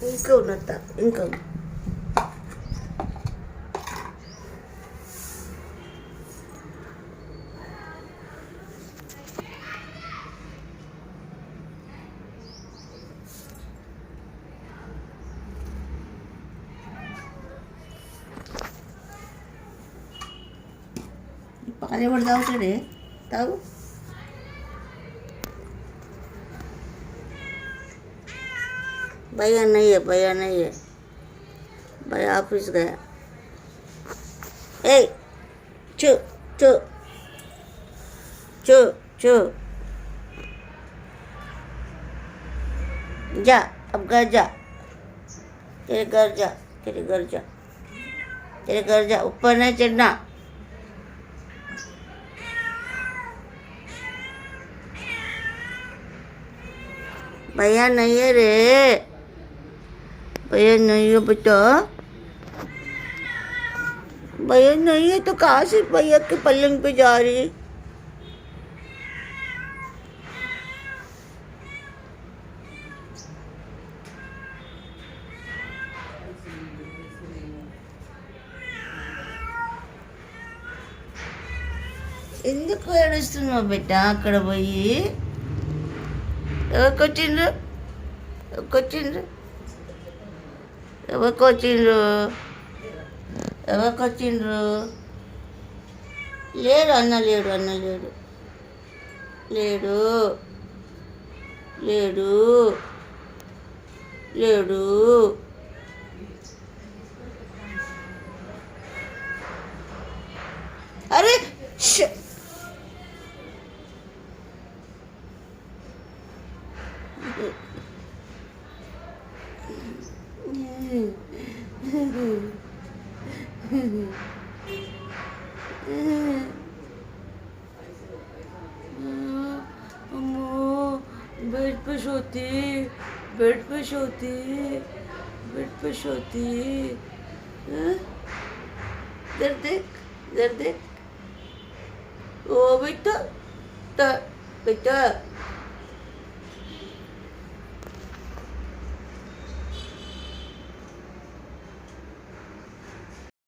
ఇంకా ఉన్నత ఇంకా पानी पड़ जाओ चढ़े तब भैया नहीं है भैया ऑफिस गया ए चु चु चु चु जा अब घर जा तेरे घर जा ऊपर नहीं चढ़ना भैया नहीं है रे भैया नहीं है बेटा भैया नहीं है तो कहाँ से भैया के पलंग पे जा रही है ఎందుకు ఏడుస్తున్నావు బిడ్డ అక్కడ పోయి ఎవరికొచ్చిండ్రు లేడు అన్న లేడు అరే बेड पे सोती इधर देख ओ बेटा